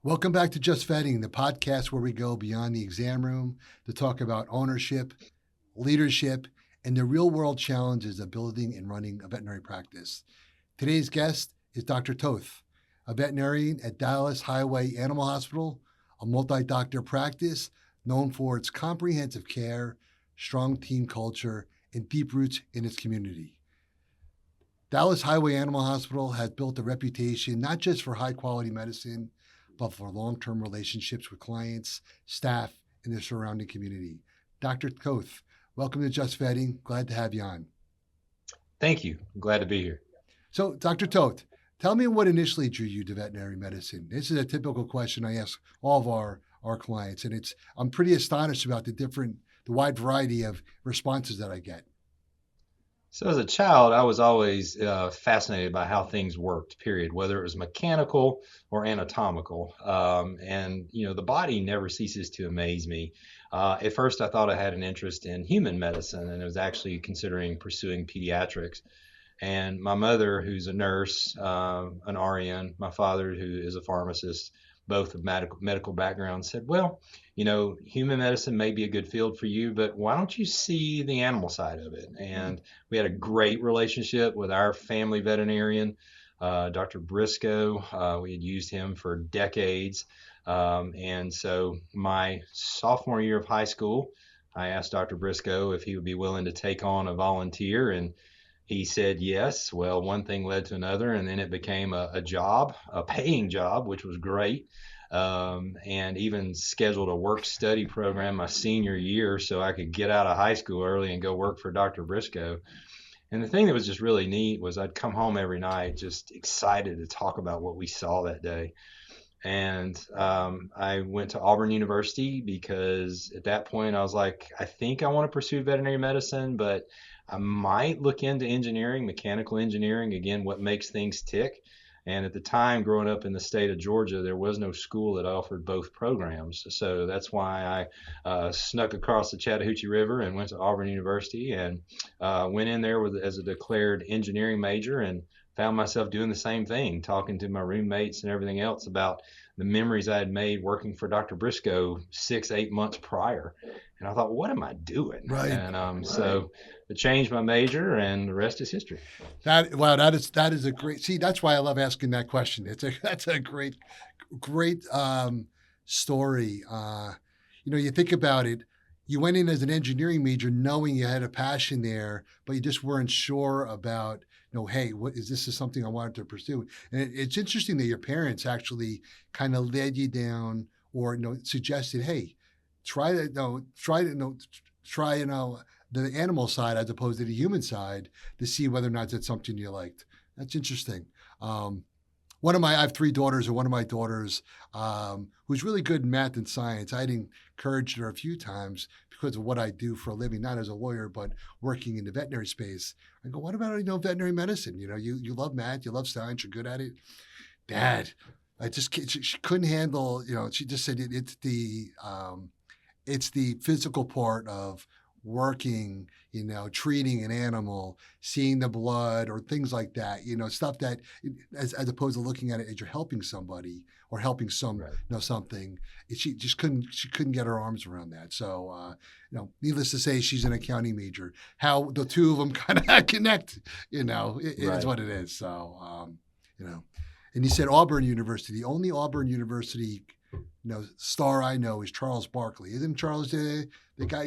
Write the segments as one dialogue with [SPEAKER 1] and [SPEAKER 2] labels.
[SPEAKER 1] Welcome back to Just Vetting, the podcast where we go beyond the exam room to talk about ownership, leadership, and the real-world challenges of building and running a veterinary practice. Today's guest is Dr. Toth, a veterinarian at Dallas Highway Animal Hospital, a multi-doctor practice known for its comprehensive care, strong team culture, and deep roots in its community. Dallas Highway Animal Hospital has built a reputation not just for high-quality medicine, but for long-term relationships with clients, staff, and the surrounding community. Dr. Toth, welcome to Just Vetting. Glad to have you on.
[SPEAKER 2] Thank you. I'm glad to be here.
[SPEAKER 1] So, Dr. Toth, tell me what initially drew you to veterinary medicine. This is a typical question I ask all of our clients, and I'm pretty astonished about the wide variety of responses that I get.
[SPEAKER 2] So as a child, I was always fascinated by how things worked, period, whether it was mechanical or anatomical. The body never ceases to amaze me. At first, I thought I had an interest in human medicine, and I was actually considering pursuing pediatrics. And my mother, who's a nurse, an RN, my father, who is a pharmacist, both of medical background, said, well, human medicine may be a good field for you, but why don't you see the animal side of it? And we had a great relationship with our family veterinarian, Dr. Briscoe. We had used him for decades. And so my sophomore year of high school, I asked Dr. Briscoe if he would be willing to take on a volunteer, and he said yes. Well, one thing led to another, and then it became a job, a paying job, which was great, and even scheduled a work-study program my senior year so I could get out of high school early and go work for Dr. Briscoe. And the thing that was just really neat was I'd come home every night just excited to talk about what we saw that day. And I went to Auburn University because at that point I was like, I think I want to pursue veterinary medicine, but I might look into engineering, mechanical engineering, again, what makes things tick. And at the time, growing up in the state of Georgia, there was no school that offered both programs. So that's why I snuck across the Chattahoochee River and went to Auburn University and went in there as a declared engineering major and found myself doing the same thing, talking to my roommates and everything else about the memories I had made working for Dr. Briscoe 6-8 months prior. And I thought, what am I doing?
[SPEAKER 1] Right.
[SPEAKER 2] And so I changed my major, and the rest is history.
[SPEAKER 1] That is a great. See, that's why I love asking that question. That's a great story. You think about it. You went in as an engineering major knowing you had a passion there, but you just weren't sure about, hey, this is something I wanted to pursue. And it's interesting that your parents actually kind of led you down or, suggested, hey, try the animal side as opposed to the human side to see whether or not that's something you liked. That's interesting. I have 3 daughters, and one of my daughters, who's really good in math and science, I'd encouraged her a few times because of what I do for a living, not as a lawyer, but working in the veterinary space. I go, what about, veterinary medicine? You love math, you love science, you're good at it. Dad, she couldn't handle, she just said it's the physical part of working, treating an animal, seeing the blood or things like that, stuff that as opposed to looking at it as you're helping somebody or helping something. She couldn't get her arms around that. So, needless to say, she's an accounting major. How the two of them kind of connect, it is what it is. So, and you said Auburn University. The only Auburn University star I know is Charles Barkley. Isn't Charles the guy?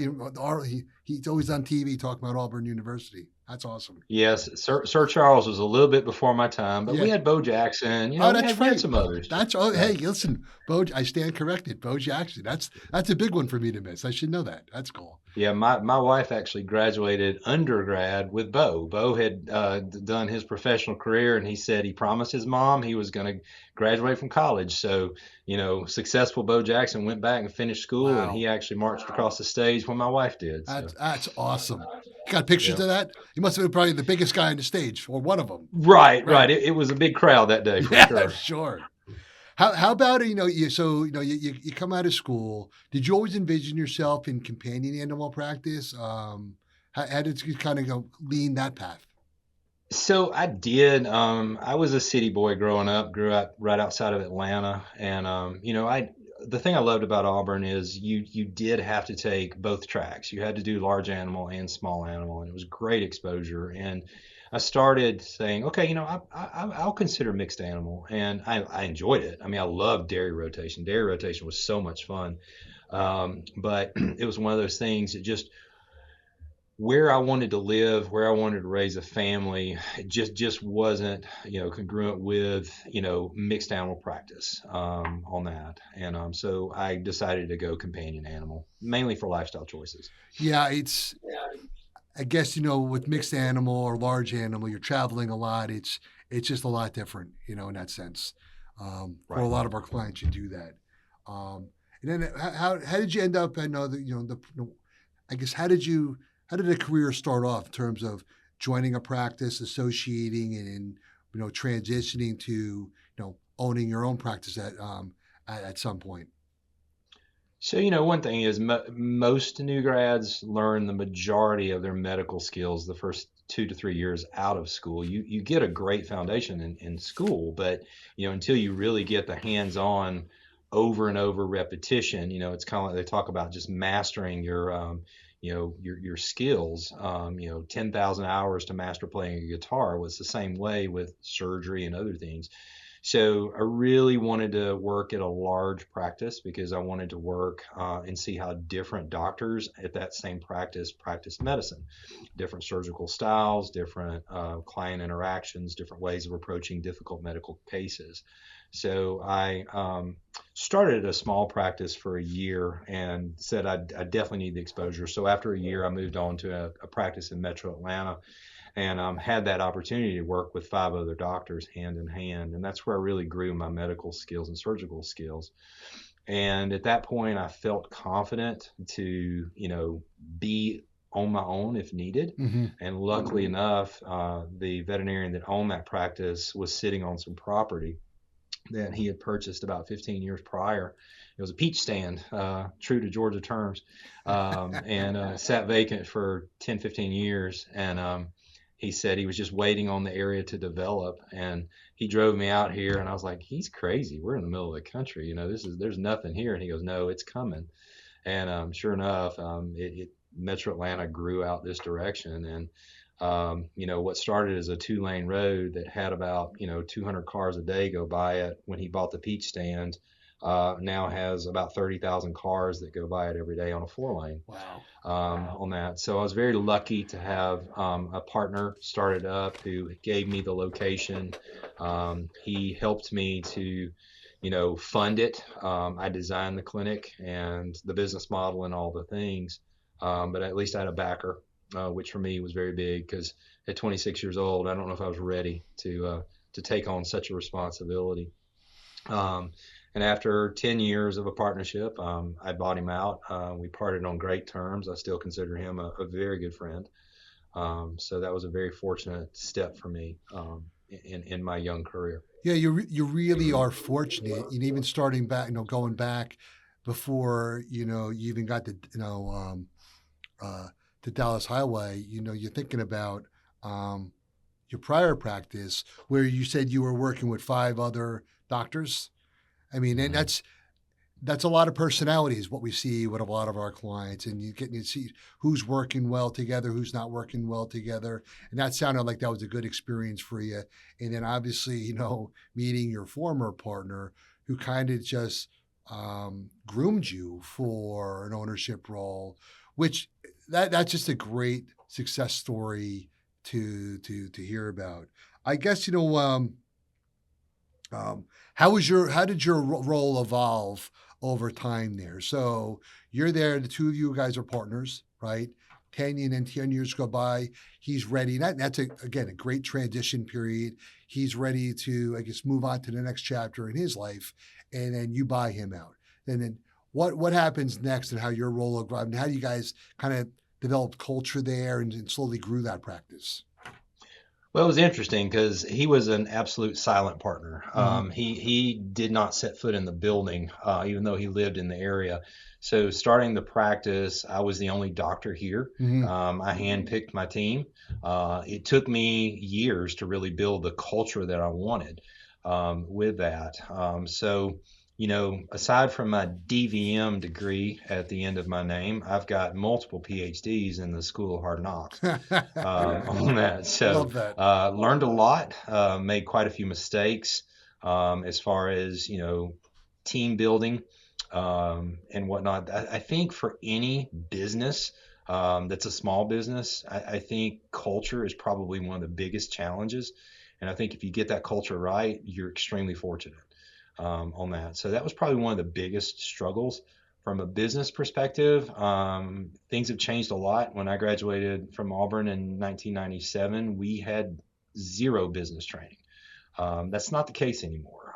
[SPEAKER 1] He's always on TV talking about Auburn University. That's awesome.
[SPEAKER 2] Yes, Sir Charles was a little bit before my time, but we had Bo Jackson.
[SPEAKER 1] That's
[SPEAKER 2] we had some others.
[SPEAKER 1] Hey, listen, Bo. I stand corrected. Bo Jackson. That's a big one for me to miss. I should know that. That's cool.
[SPEAKER 2] Yeah, my wife actually graduated undergrad with Bo. Bo had done his professional career, and he said he promised his mom he was going to graduate from college. So, successful Bo Jackson went back and finished school, and
[SPEAKER 1] Wow.
[SPEAKER 2] he actually marched across the stage when my wife did. So,
[SPEAKER 1] That's awesome. You got pictures
[SPEAKER 2] yeah.
[SPEAKER 1] of that? He must have been probably the biggest guy on the stage, or one of them.
[SPEAKER 2] Right,
[SPEAKER 1] Right.
[SPEAKER 2] right. It was a big crowd that day for
[SPEAKER 1] Yeah,
[SPEAKER 2] sure.
[SPEAKER 1] sure. How about you come out of school? Did you always envision yourself in companion animal practice? How did you kind of go lean that path?
[SPEAKER 2] So I did. I was a city boy growing up. Grew up right outside of Atlanta, and I the thing I loved about Auburn is you did have to take both tracks. You had to do large animal and small animal, and it was great exposure. And I started saying, okay, I'll consider mixed animal, and I enjoyed it. I mean, I loved dairy rotation. Dairy rotation was so much fun, but it was one of those things that just where I wanted to live, where I wanted to raise a family, just wasn't congruent with mixed animal practice on that, and so I decided to go companion animal mainly for lifestyle choices.
[SPEAKER 1] Yeah, it's I guess with mixed animal or large animal, you're traveling a lot. It's just a lot different, in that sense. For a
[SPEAKER 2] Right.
[SPEAKER 1] lot of our clients, you do that. And then how did you end up? I know that I guess how did a career start off in terms of joining a practice, associating, and transitioning to owning your own practice at some point.
[SPEAKER 2] So, one thing is most new grads learn the majority of their medical skills the first 2 to 3 years out of school. You get a great foundation in school, but until you really get the hands-on over and over repetition, it's kind of like they talk about just mastering your skills. 10,000 hours to master playing a guitar was the same way with surgery and other things. So I really wanted to work at a large practice because I wanted to work and see how different doctors at that same practice medicine, different surgical styles, different client interactions, different ways of approaching difficult medical cases. So I started a small practice for a year and said I definitely need the exposure. So after a year, I moved on to a practice in Metro Atlanta and had that opportunity to work with 5 other doctors hand in hand. And that's where I really grew my medical skills and surgical skills. And at that point, I felt confident to, be on my own if needed.
[SPEAKER 1] Mm-hmm.
[SPEAKER 2] And luckily enough, the veterinarian that owned that practice was sitting on some property that he had purchased about 15 years prior. It was a peach stand, true to Georgia terms, and sat vacant for 10, 15 years. And he said he was just waiting on the area to develop. And he drove me out here, and I was like, he's crazy. We're in the middle of the country. There's nothing here. And he goes, no, it's coming. And sure enough, Metro Atlanta grew out this direction. And what started as a 2-lane road that had about 200 cars a day go by it when he bought the peach stand, now has about 30,000 cars that go by it every day on a 4-lane.
[SPEAKER 1] Wow.
[SPEAKER 2] On that. So I was very lucky to have a partner started up who gave me the location. He helped me to fund it. I designed the clinic and the business model and all the things, but at least I had a backer, which for me was very big because at 26 years old, I don't know if I was ready to take on such a responsibility. Um, and after 10 years of a partnership, I bought him out. We parted on great terms. I still consider him a very good friend. So that was a very fortunate step for me in my young career.
[SPEAKER 1] Yeah, you really are fortunate, and even starting back, going back before you even got uh, to Dallas Highway. You're thinking about your prior practice where you said you were working with 5 other doctors. I mean, and
[SPEAKER 2] Mm-hmm.
[SPEAKER 1] that's a lot of personalities. What we see with a lot of our clients, and you get to see who's working well together, who's not working well together, and that sounded like that was a good experience for you. And then obviously, meeting your former partner, who kind of just groomed you for an ownership role, which that's just a great success story to hear about. I guess how did your role evolve over time there. So you're there, the two of you guys are partners, right? 10 years go by. He's ready. That's again a great transition period. He's ready to, I guess, move on to the next chapter in his life, and then you buy him out. And then what happens next, and how your role will grow? I mean, how do you guys kind of develop culture there and slowly grew that practice?
[SPEAKER 2] Well, it was interesting because he was an absolute silent partner.
[SPEAKER 1] Mm-hmm.
[SPEAKER 2] He did not set foot in the building, even though he lived in the area. So starting the practice, I was the only doctor here.
[SPEAKER 1] Mm-hmm.
[SPEAKER 2] I handpicked my team. It took me years to really build the culture that I wanted with that. Aside from my DVM degree at the end of my name, I've got multiple PhDs in the School of Hard Knocks on that. So
[SPEAKER 1] Love that.
[SPEAKER 2] learned a lot, made quite a few mistakes as far as, team building and whatnot. I think for any business that's a small business, I think culture is probably one of the biggest challenges. And I think if you get that culture right, you're extremely fortunate on that. So that was probably one of the biggest struggles from a business perspective. Things have changed a lot. When I graduated from Auburn in 1997, we had zero business training. That's not the case anymore.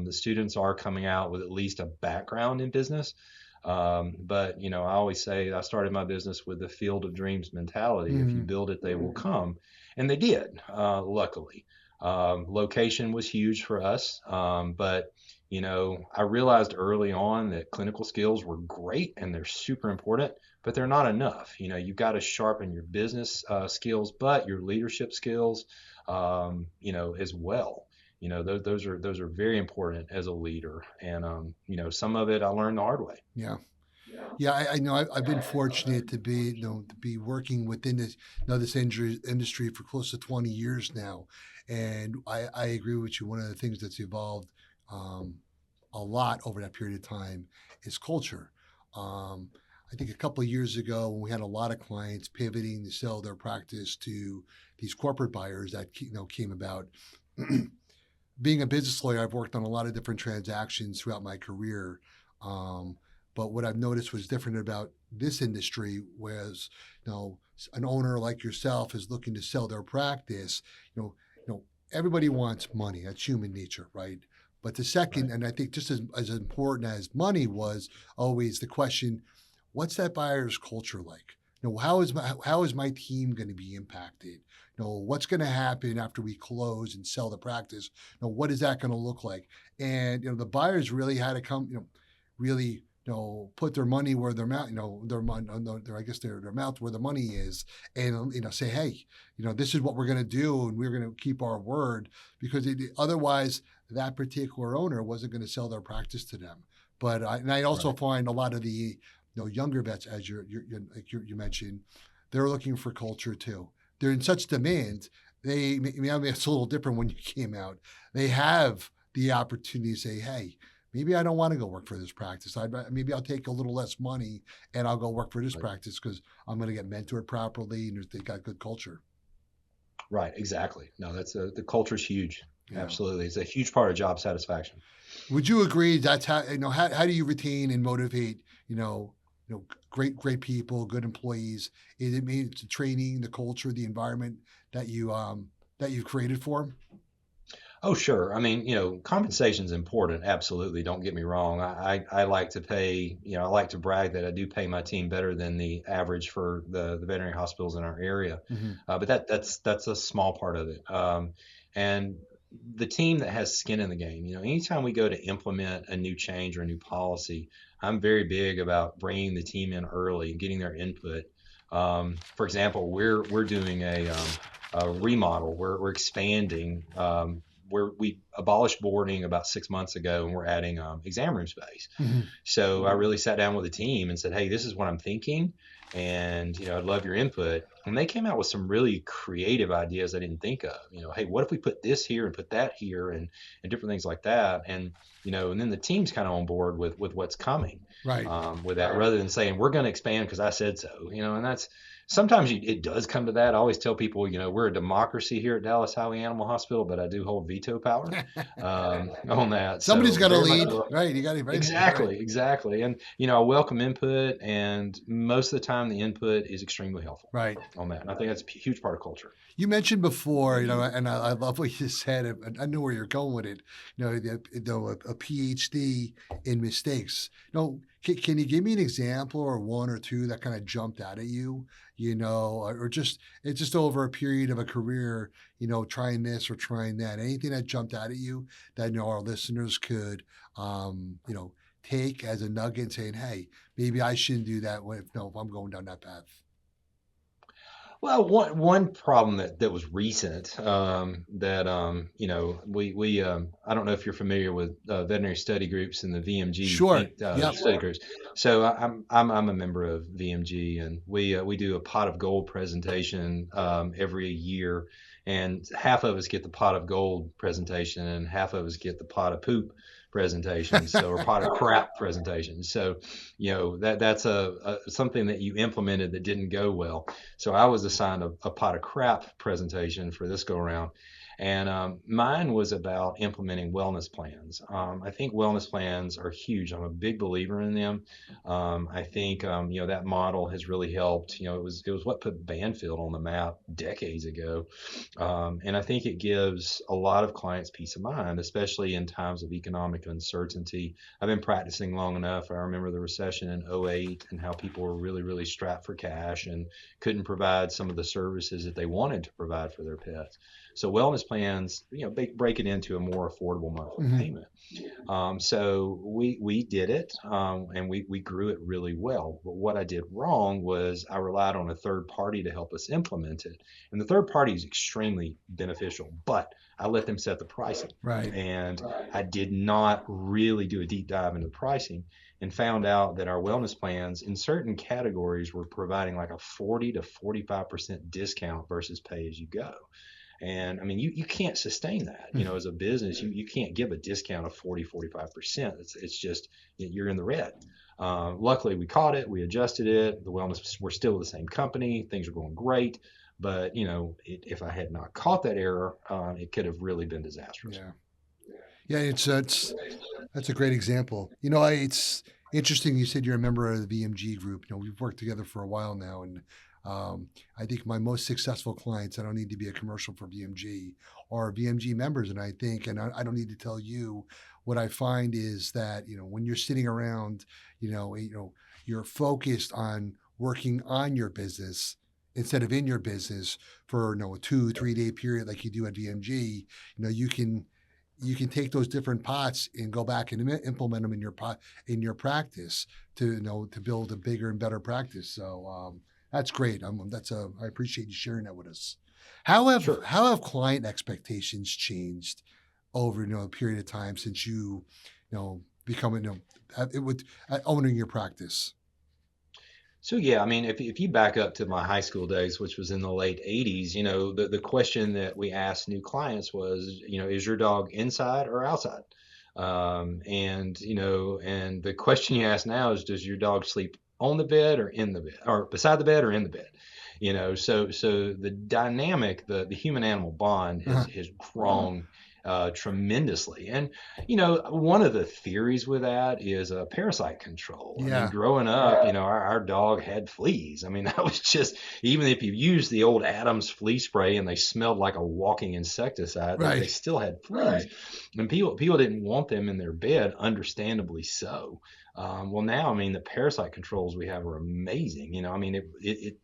[SPEAKER 2] The students are coming out with at least a background in business. But I always say I started my business with the field of dreams mentality. If you
[SPEAKER 1] Mm-hmm.
[SPEAKER 2] build it, they will come. And they did, luckily. Location was huge for us. But I realized early on that clinical skills were great and they're super important, but they're not enough. You've got to sharpen your business skills, but your leadership skills, as well. Those are very important as a leader. And, some of it I learned the hard way.
[SPEAKER 1] Yeah. Yeah, I know. I've been fortunate to be working within this industry for close to 20 years now, and I agree with you. One of the things that's evolved um, a lot over that period of time is culture. Um, I think a couple of years ago, when we had a lot of clients pivoting to sell their practice to these corporate buyers that came about. Being a business lawyer, I've worked on a lot of different transactions throughout my career. Um, but what I've noticed was different about this industry was, an owner like yourself is looking to sell their practice. Everybody wants money. That's human nature, right? But the second,
[SPEAKER 2] Right.
[SPEAKER 1] and I think just as important as money was always the question, what's that buyer's culture like? How is my team going to be impacted? What's going to happen after we close and sell the practice? What is that going to look like? And the buyers really had to come, really put their money where their mouth, I guess their mouth where the money is, and say, hey, this is what we're going to do, and we're going to keep our word, because otherwise that particular owner wasn't going to sell their practice to them. But I also
[SPEAKER 2] Right.
[SPEAKER 1] find a lot of the younger vets, as you mentioned, they're looking for culture too. They're in such demand. I mean, it's a little different when you came out. They have the opportunity to say, hey, maybe I don't want to go work for this practice. Maybe I'll take a little less money and I'll go work for this
[SPEAKER 2] Right.
[SPEAKER 1] practice because I'm going to get mentored properly and they got good culture.
[SPEAKER 2] Right. Exactly. No, the culture's huge.
[SPEAKER 1] Yeah.
[SPEAKER 2] Absolutely. It's a huge part of job satisfaction.
[SPEAKER 1] Would you agree that's how do you retain and motivate, great people, good employees? Is it mean it's the training, the culture, the environment that you've created for them?
[SPEAKER 2] Oh, sure. I mean, compensation is important. Absolutely. Don't get me wrong. I like to pay, I like to brag that I do pay my team better than the average for the veterinary hospitals in our area.
[SPEAKER 1] Mm-hmm.
[SPEAKER 2] But that's a small part of it. And the team that has skin in the game, anytime we go to implement a new change or a new policy, I'm very big about bringing the team in early and getting their input. For example, we're doing a remodel. We're expanding. Where we abolished boarding about 6 months ago, and we're adding exam room space.
[SPEAKER 1] Mm-hmm.
[SPEAKER 2] So I really sat down with the team and said, "Hey, this is what I'm thinking, and I'd love your input." And they came out with some really creative ideas I didn't think of. Hey, what if we put this here and put that here, and different things like that. And and then the team's kind of on board with what's coming
[SPEAKER 1] Right.
[SPEAKER 2] with that, rather than saying we're going to expand because I said so. And Sometimes it does come to that. I always tell people, we're a democracy here at Dallas Highway Animal Hospital, but I do hold veto power on that.
[SPEAKER 1] Somebody's
[SPEAKER 2] So
[SPEAKER 1] got to
[SPEAKER 2] very much
[SPEAKER 1] lead, right? You got to, right? Right.
[SPEAKER 2] exactly. And I welcome input, and most of the time the input is extremely helpful
[SPEAKER 1] Right.
[SPEAKER 2] on that. And I think that's a huge part of culture.
[SPEAKER 1] You mentioned before, and I love what you said. And I knew where you're going with it. A PhD in mistakes. Can you give me an example or one or two that kind of jumped out at you? Or just it's just over a period of a career. Trying this or trying that. Anything that jumped out at you that our listeners could, take as a nugget, and saying, "Hey, maybe I shouldn't do that if I'm going down that path."
[SPEAKER 2] Well, one problem that was recent, that we I don't know if you're familiar with veterinary study groups and the VMG
[SPEAKER 1] Sure. Yep.
[SPEAKER 2] study groups. So I'm a member of VMG, and we do a pot of gold presentation every year, and half of us get the pot of gold presentation, and half of us get the pot of poop presentation, or pot of crap presentation. So that's something that you implemented that didn't go well. So I was assigned a pot of crap presentation for this go around. And mine was about implementing wellness plans. I think wellness plans are huge. I'm a big believer in them. I think that model has really helped. It was what put Banfield on the map decades ago, and I think it gives a lot of clients peace of mind, especially in times of economic uncertainty. I've been practicing long enough. I remember the recession in '08 and how people were really, really strapped for cash and couldn't provide some of the services that they wanted to provide for their pets. So wellness plans, break it into a more affordable monthly
[SPEAKER 1] Mm-hmm.
[SPEAKER 2] payment. So we did it, and we grew it really well. But what I did wrong was I relied on a third party to help us implement it, and the third party is extremely beneficial. But I let them set the pricing,
[SPEAKER 1] Right.
[SPEAKER 2] and I did not really do a deep dive into the pricing, and found out that our wellness plans in certain categories were providing like a 40 to 45% discount versus pay as you go. And I mean, you can't sustain that, as a business, you can't give a discount of 40-45%. It's just, you're in the red. Luckily we caught it, we adjusted it. The wellness, we're still the same company. Things are going great. But if I had not caught that error, it could have really been disastrous.
[SPEAKER 1] Yeah. Yeah. It's that's a great example. It's interesting. You said you're a member of the VMG group. We've worked together for a while now, and I think my most successful clients, I don't need to be a commercial for VMG, are VMG members. And I don't need to tell you, what I find is that, when you're sitting around, you're focused on working on your business instead of in your business for a 2-3 day period like you do at VMG. You can take those different pots and go back and implement them in your practice to build a bigger and better practice. So that's great. I appreciate you sharing that with us.
[SPEAKER 2] Sure.
[SPEAKER 1] How have client expectations changed over a period of time since becoming owning your practice?
[SPEAKER 2] So yeah, I mean, if you back up to my high school days, which was in the late '80s, the question that we asked new clients was, is your dog inside or outside? And the question you ask now is, does your dog sleep on the bed or in the bed, or beside the bed or in the bed? So the dynamic, the human animal bond has grown tremendously. And one of the theories with that is parasite control. I mean,
[SPEAKER 1] Yeah.
[SPEAKER 2] growing up, our dog had fleas. I mean, that was just, even if you used the old Adams flea spray and they smelled like a walking insecticide, they
[SPEAKER 1] Right.
[SPEAKER 2] still had fleas. And people didn't want them in their bed, understandably so. Well, now, I mean, the parasite controls we have are amazing. I mean,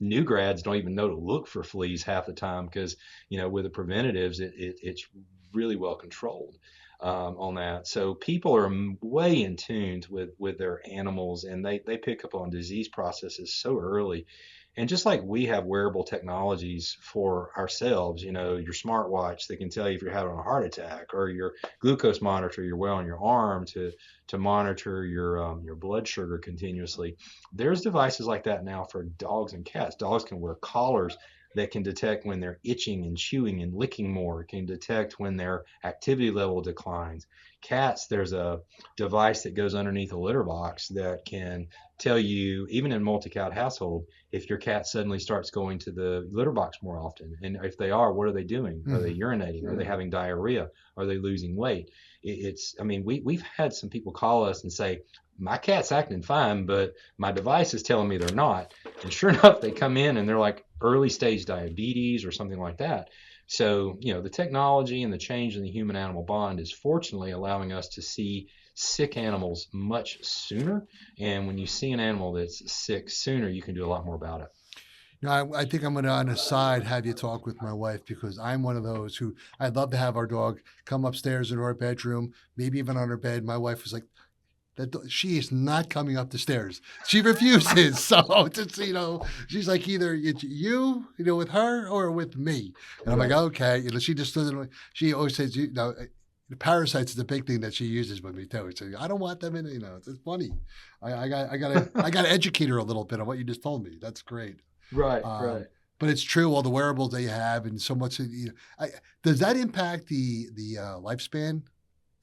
[SPEAKER 2] new grads don't even know to look for fleas half the time because, with the preventatives, it's really well controlled on that. So people are way in tune with their animals, and they pick up on disease processes so early. And just like we have wearable technologies for ourselves, your smartwatch that can tell you if you're having a heart attack, or your glucose monitor you wear on your arm to monitor your blood sugar continuously. There's devices like that now for dogs and cats. Dogs can wear collars that can detect when they're itching and chewing and licking more. It can detect when their activity level declines. Cats, there's a device that goes underneath a litter box that can tell you, even in multi-cat household, if your cat suddenly starts going to the litter box more often. And if they are, what are they doing? Are they
[SPEAKER 1] Mhm.
[SPEAKER 2] urinating? Are they having diarrhea? Are they losing weight? I mean, we've had some people call us and say, my cat's acting fine, but my device is telling me they're not. And sure enough, they come in and they're like early stage diabetes or something like that. So, the technology and the change in the human animal bond is fortunately allowing us to see sick animals much sooner. And when you see an animal that's sick sooner, you can do a lot more about it.
[SPEAKER 1] I think I'm going to, on the side, have you talk with my wife because I'm one of those who I'd love to have our dog come upstairs in our bedroom, maybe even on her bed. My wife was like, she is not coming up the stairs. She refuses. So she's like either it's with her or with me. And I'm like,
[SPEAKER 2] Right.
[SPEAKER 1] okay. She just doesn't. She always says, the parasites is the big thing that she uses with me too. So I don't want them in. It's funny. I got to educate her a little bit on what you just told me. That's great.
[SPEAKER 2] Right, right.
[SPEAKER 1] Um, but it's true. All the wearables they have and so much. Does that impact the lifespan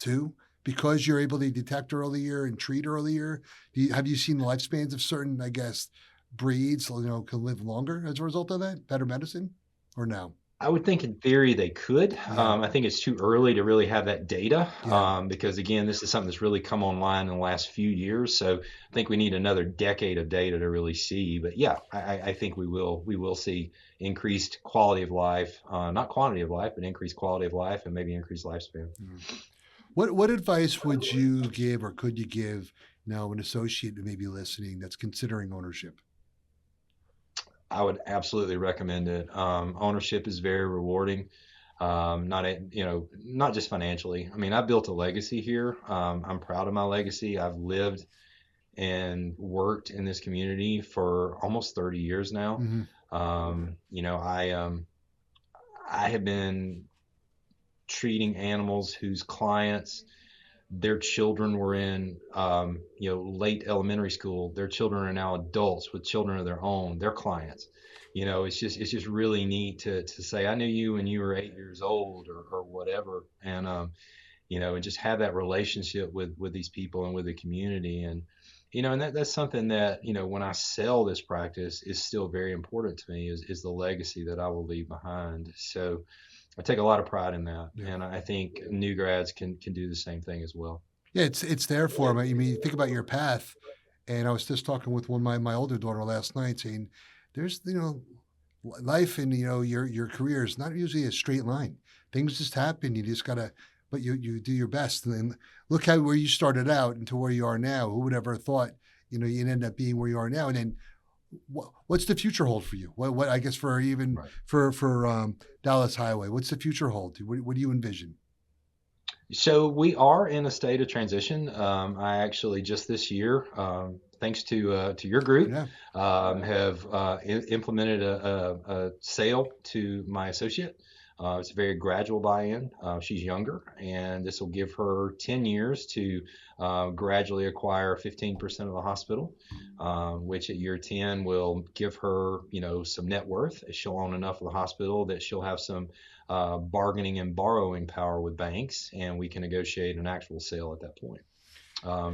[SPEAKER 1] too? Because you're able to detect earlier and treat earlier, have you seen the lifespans of certain, I guess, breeds, can live longer as a result of that? Better medicine, or no?
[SPEAKER 2] I would think in theory they could.
[SPEAKER 1] Yeah,
[SPEAKER 2] I think it's too early to really have that data
[SPEAKER 1] yeah.
[SPEAKER 2] because, again, this is something that's really come online in the last few years. So I think we need another decade of data to really see. But yeah, I think we will see increased quality of life, not quantity of life, but increased quality of life and maybe increased lifespan.
[SPEAKER 1] Mm. What advice would you give, or could you give now an associate who may be listening that's considering ownership?
[SPEAKER 2] I would absolutely recommend it. Ownership is very rewarding. Not just financially. I mean, I built a legacy here. I'm proud of my legacy. I've lived and worked in this community for almost 30 years now.
[SPEAKER 1] Mm-hmm.
[SPEAKER 2] I have been treating animals whose clients, their children were in, late elementary school. Their children are now adults with children of their own. Their clients. It's just really neat to say I knew you when you were 8 years old or whatever, and just have that relationship with these people and with the community. And that's something that, when I sell this practice is still very important to me is the legacy that I will leave behind. So I take a lot of pride in that.
[SPEAKER 1] Yeah.
[SPEAKER 2] And I think new grads can do the same thing as well.
[SPEAKER 1] Yeah, it's there for them. I mean, think about your path. And I was just talking with one my older daughter last night, saying, "There's life and your career is not usually a straight line. Things just happen. You just gotta, but you do your best. And then look how where you started out and to where you are now. Who would ever thought you'd end up being where you are now? And then what's the future hold for you? What I guess for even
[SPEAKER 2] Right.
[SPEAKER 1] for Dallas Highway, what's the future hold? What do you envision?
[SPEAKER 2] So we are in a state of transition. I actually just this year, thanks to your group,
[SPEAKER 1] Yeah.
[SPEAKER 2] have implemented a sale to my associate. It's a very gradual buy-in. She's younger, and this will give her 10 years to gradually acquire 15% of the hospital, which at year 10 will give her, some net worth. She'll own enough of the hospital that she'll have some bargaining and borrowing power with banks, and we can negotiate an actual sale at that point.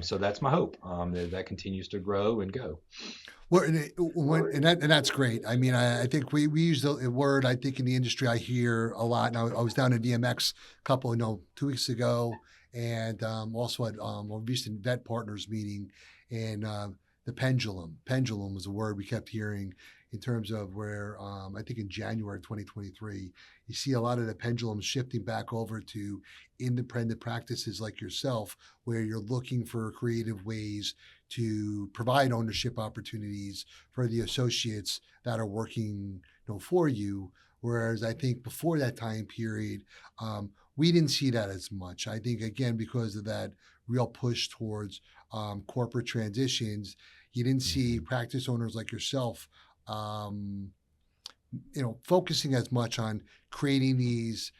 [SPEAKER 2] So that's my hope, that continues to grow and go.
[SPEAKER 1] Well, and that's great. I mean, I think we use the word. I think in the industry, I hear a lot. And I was down at DMX a couple, 2 weeks ago, and also at a recent vet partners meeting, and the pendulum. Pendulum was a word we kept hearing in terms of where I think in January 2023, you see a lot of the pendulum shifting back over to independent practices like yourself, where you're looking for creative ways to provide ownership opportunities for the associates that are working for you. Whereas I think before that time period, we didn't see that as much. I think, again, because of that real push towards corporate transitions, you didn't see
[SPEAKER 2] Mhm.
[SPEAKER 1] practice owners like yourself, um, focusing as much on creating these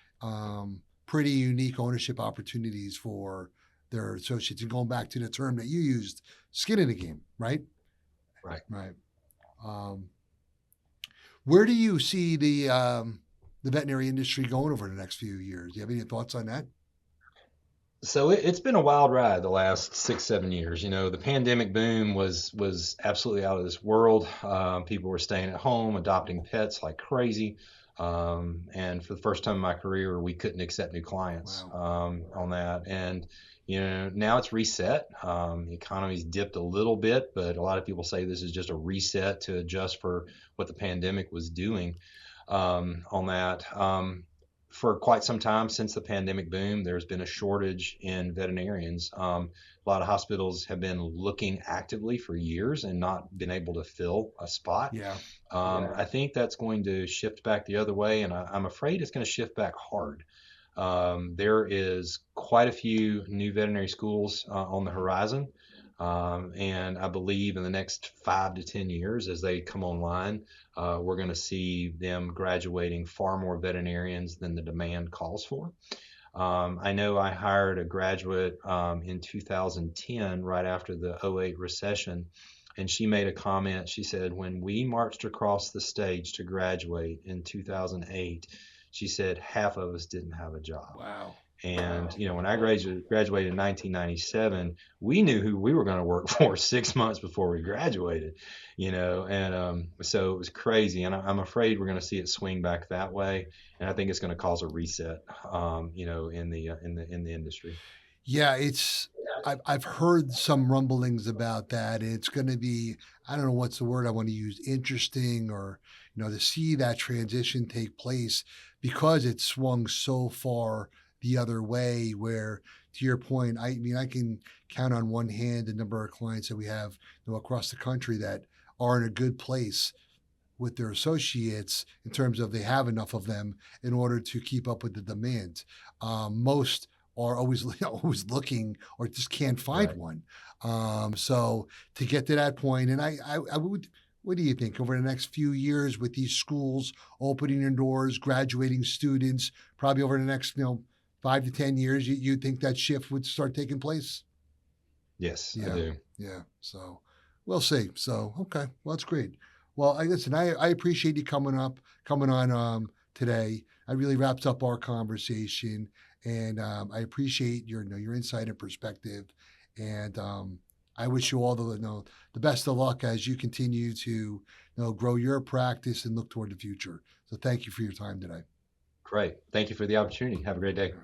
[SPEAKER 1] pretty unique ownership opportunities for their associates. And going back to the term that you used, skin in the game, right?
[SPEAKER 2] Right.
[SPEAKER 1] Right. Um, Where do you see the veterinary industry going over the next few years? Do you have any thoughts on that?
[SPEAKER 2] So it's been a wild ride the last 6, 7 years. You know, the pandemic boom was absolutely out of this world. People were staying at home, adopting pets like crazy. And for the first time in my career, we couldn't accept new clients
[SPEAKER 1] Wow.
[SPEAKER 2] on that. And you know, now it's reset. The economy's dipped a little bit, but a lot of people say this is just a reset to adjust for what the pandemic was doing on that. For quite some time since the pandemic boom, there's been a shortage in veterinarians. A lot of hospitals have been looking actively for years and not been able to fill a spot.
[SPEAKER 1] Yeah.
[SPEAKER 2] I think that's going to shift back the other way, and I'm afraid it's going to shift back hard. There is quite a few new veterinary schools on the horizon. And I believe in the next 5 to 10 years, as they come online, we're going to see them graduating far more veterinarians than the demand calls for. I know I hired a graduate in 2010, right after the '08 recession, and she made a comment. She said, when we marched across the stage to graduate in 2008, she said half of us didn't have a job.
[SPEAKER 1] Wow.
[SPEAKER 2] And you know, when I graduated in 1997, we knew who we were going to work for 6 months before we graduated. You know, and so it was crazy. And I'm afraid we're going to see it swing back that way, and I think it's going to cause a reset. You know, in the industry.
[SPEAKER 1] Yeah, I've heard some rumblings about that. It's going to be, I don't know what's the word I want to use, interesting, or to see that transition take place because it swung so far the other way. Where, to your point, I mean, I can count on one hand the number of clients that we have across the country that are in a good place with their associates in terms of they have enough of them in order to keep up with the demand. Most are always always looking or just can't find
[SPEAKER 2] Right.
[SPEAKER 1] one. So to get to that point, and I would. What do you think over the next few years with these schools opening their doors, graduating students, probably over the next 5 to 10 years, you think that shift would start taking place?
[SPEAKER 2] Yes, I
[SPEAKER 1] Yeah,
[SPEAKER 2] do.
[SPEAKER 1] yeah. So we'll see. So okay, well that's great. Well, I listen. I appreciate you coming on today. I really wraps up our conversation, and I appreciate your insight and perspective. And I wish you all the best of luck as you continue to grow your practice and look toward the future. So thank you for your time today.
[SPEAKER 2] Great. Thank you for the opportunity. Have a great day.